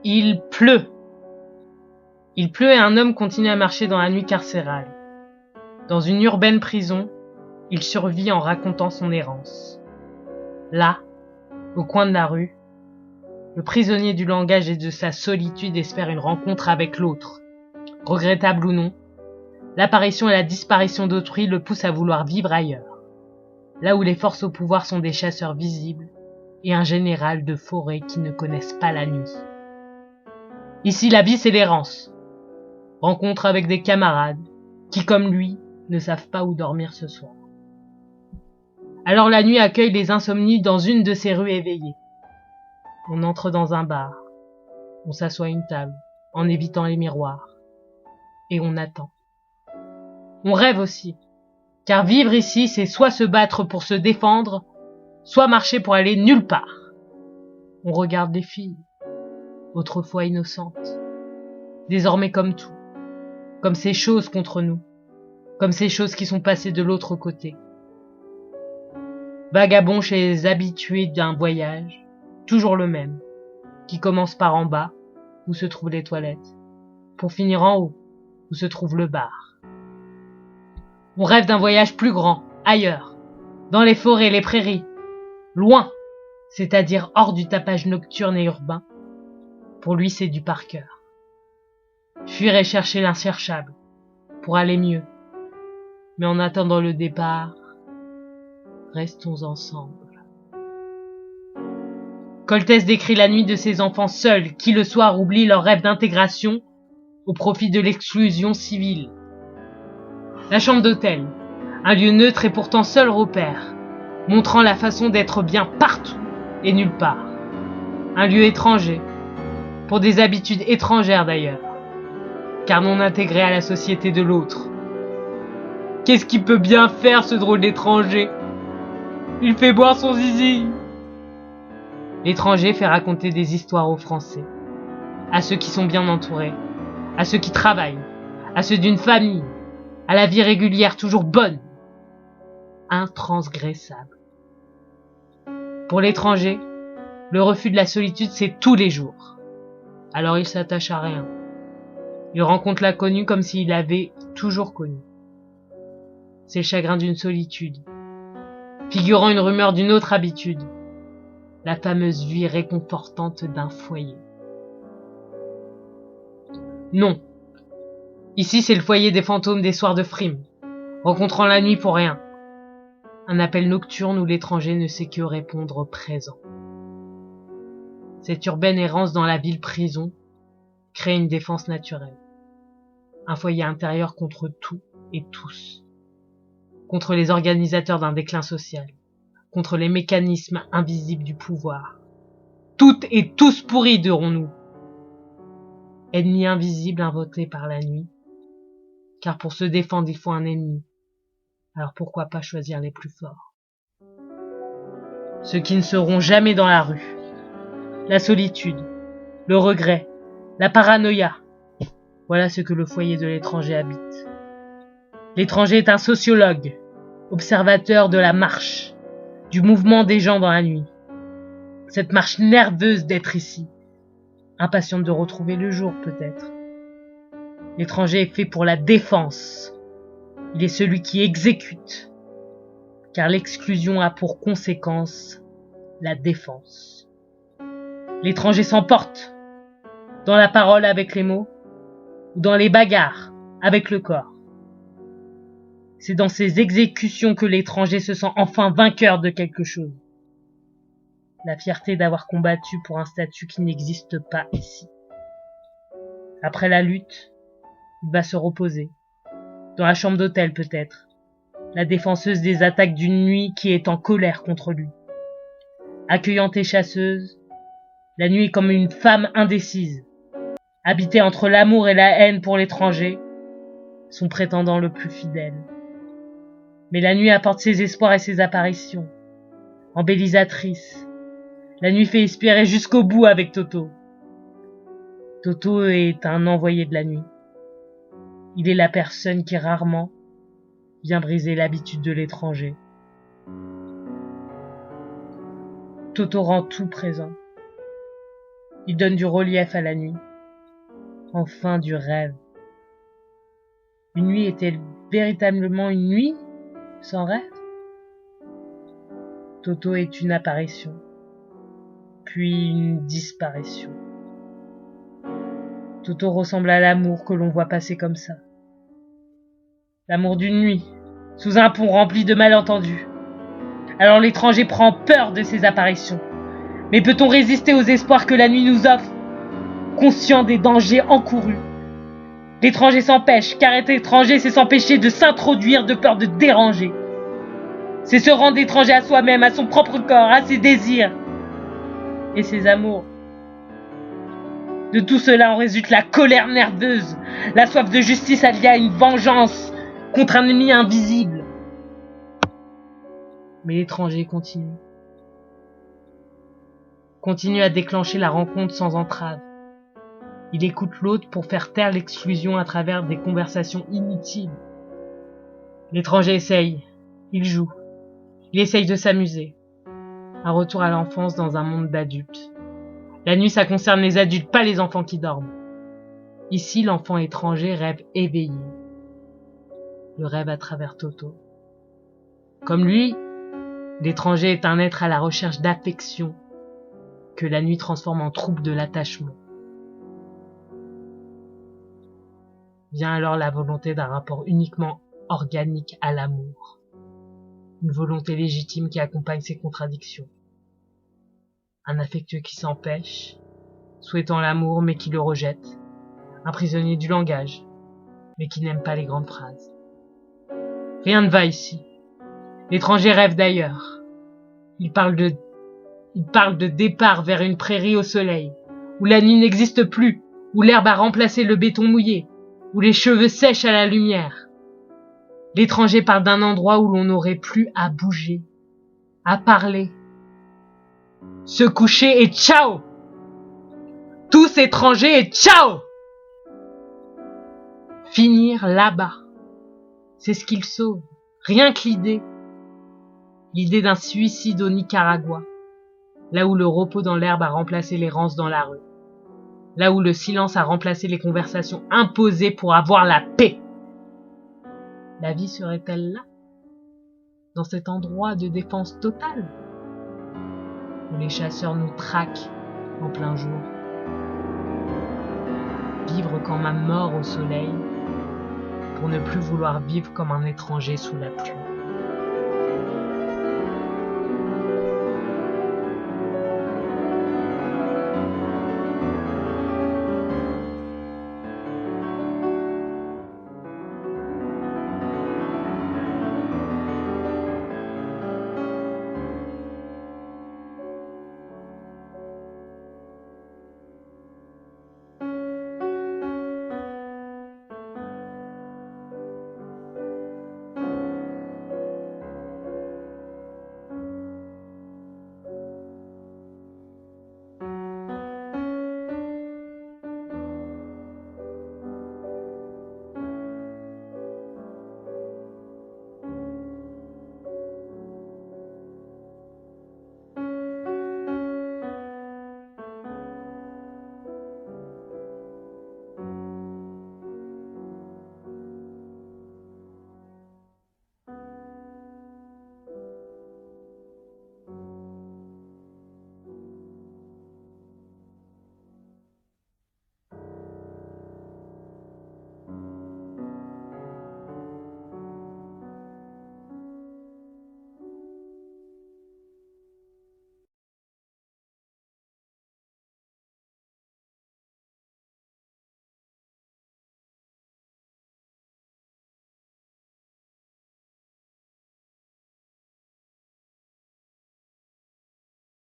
Il pleut. Il pleut et un homme continue à marcher dans la nuit carcérale. Dans une urbaine prison, il survit en racontant son errance. Là, au coin de la rue, le prisonnier du langage et de sa solitude espère une rencontre avec l'autre. Regrettable ou non, l'apparition et la disparition d'autrui le poussent à vouloir vivre ailleurs, là où les forces au pouvoir sont des chasseurs visibles et un général de forêt qui ne connaissent pas la nuit. Ici, la vie, c'est l'errance. Rencontre avec des camarades qui, comme lui, ne savent pas où dormir ce soir. Alors la nuit accueille les insomnies dans une de ces rues éveillées. On entre dans un bar. On s'assoit à une table, en évitant les miroirs. Et on attend. On rêve aussi. Car vivre ici, c'est soit se battre pour se défendre, soit marcher pour aller nulle part. On regarde les filles, autrefois innocentes, désormais comme tout, comme ces choses contre nous, comme ces choses qui sont passées de l'autre côté. Vagabond chez les habitués d'un voyage, toujours le même, qui commence par en bas, où se trouvent les toilettes, pour finir en haut, où se trouve le bar. On rêve d'un voyage plus grand, ailleurs, dans les forêts, les prairies, loin, c'est-à-dire hors du tapage nocturne et urbain. Pour lui, c'est du par cœur. Fuir et chercher l'incherchable, pour aller mieux. Mais en attendant le départ, restons ensemble. Coltès décrit la nuit de ces enfants seuls qui le soir oublient leur rêve d'intégration au profit de l'exclusion civile. La chambre d'hôtel, un lieu neutre et pourtant seul repère, montrant la façon d'être bien partout et nulle part. Un lieu étranger, pour des habitudes étrangères d'ailleurs, car non intégré à la société de l'autre. Qu'est-ce qu'il peut bien faire ce drôle d'étranger ? Il fait boire son zizi. L'étranger fait raconter des histoires aux Français, à ceux qui sont bien entourés, à ceux qui travaillent, à ceux d'une famille, à la vie régulière toujours bonne, intransgressable. Pour l'étranger, le refus de la solitude, c'est tous les jours. Alors il s'attache à rien. Il rencontre l'inconnu comme s'il l'avait toujours connu. C'est le chagrin d'une solitude, figurant une rumeur d'une autre habitude, la fameuse vie réconfortante d'un foyer. Non. Ici, c'est le foyer des fantômes des soirs de frime, rencontrant la nuit pour rien. Un appel nocturne où l'étranger ne sait que répondre présent. Cette urbaine errance dans la ville-prison crée une défense naturelle. Un foyer intérieur contre tout et tous. Contre les organisateurs d'un déclin social. Contre les mécanismes invisibles du pouvoir. Toutes et tous pourris, dirons-nous. Ennemi invisible invoqué par la nuit. Car pour se défendre, il faut un ennemi. Alors pourquoi pas choisir les plus forts ? Ceux qui ne seront jamais dans la rue. La solitude, le regret, la paranoïa. Voilà ce que le foyer de l'étranger habite. L'étranger est un sociologue, observateur de la marche, du mouvement des gens dans la nuit. Cette marche nerveuse d'être ici, impatiente de retrouver le jour peut-être. L'étranger est fait pour la défense. Il est celui qui exécute, car l'exclusion a pour conséquence la défense. L'étranger s'emporte, dans la parole avec les mots, ou dans les bagarres avec le corps. C'est dans ces exécutions que l'étranger se sent enfin vainqueur de quelque chose. La fierté d'avoir combattu pour un statut qui n'existe pas ici. Après la lutte, il va se reposer, dans la chambre d'hôtel peut-être, la défenseuse des attaques d'une nuit qui est en colère contre lui. Accueillante et chasseuse, la nuit est comme une femme indécise, habitée entre l'amour et la haine pour l'étranger, son prétendant le plus fidèle. Mais la nuit apporte ses espoirs et ses apparitions, embellisatrices. La nuit fait espérer jusqu'au bout avec Toto. Toto est un envoyé de la nuit. Il est la personne qui rarement vient briser l'habitude de l'étranger. Toto rend tout présent. Il donne du relief à la nuit. Enfin du rêve. Une nuit est-elle véritablement une nuit sans rêve? Toto est une apparition, puis une disparition. Toto ressemble à l'amour que l'on voit passer comme ça. L'amour d'une nuit, sous un pont rempli de malentendus. Alors l'étranger prend peur de ces apparitions. Mais peut-on résister aux espoirs que la nuit nous offre, conscient des dangers encourus? L'étranger s'empêche, car être étranger, c'est s'empêcher de s'introduire de peur de déranger. C'est se rendre étranger à soi-même, à son propre corps, à ses désirs et ses amours. De tout cela en résulte la colère nerveuse, la soif de justice alliée à une vengeance contre un ennemi invisible. Mais l'étranger continue à déclencher la rencontre sans entrave. Il écoute l'autre pour faire taire l'exclusion à travers des conversations inutiles. L'étranger essaye, il joue, il essaye de s'amuser. Un retour à l'enfance dans un monde d'adultes. La nuit, ça concerne les adultes, pas les enfants qui dorment. Ici, l'enfant étranger rêve éveillé. Le rêve à travers Toto. Comme lui, l'étranger est un être à la recherche d'affection que la nuit transforme en troupe de l'attachement. Vient alors la volonté d'un rapport uniquement organique à l'amour. Une volonté légitime qui accompagne ses contradictions. Un affectueux qui s'empêche, souhaitant l'amour mais qui le rejette. Un prisonnier du langage, mais qui n'aime pas les grandes phrases. Rien ne va ici. L'étranger rêve d'ailleurs. Il parle de départ vers une prairie au soleil, où la nuit n'existe plus, où l'herbe a remplacé le béton mouillé, où les cheveux sèchent à la lumière. L'étranger parle d'un endroit où l'on n'aurait plus à bouger, à parler. Se coucher et ciao! Tous étrangers et ciao! Finir là-bas. C'est ce qu'il sauve. Rien que l'idée. L'idée d'un suicide au Nicaragua. Là où le repos dans l'herbe a remplacé l'errance dans la rue. Là où le silence a remplacé les conversations imposées pour avoir la paix. La vie serait-elle là? Dans cet endroit de défense totale? Où les chasseurs nous traquent en plein jour? Vivre comme un mort au soleil, pour ne plus vouloir vivre comme un étranger sous la pluie.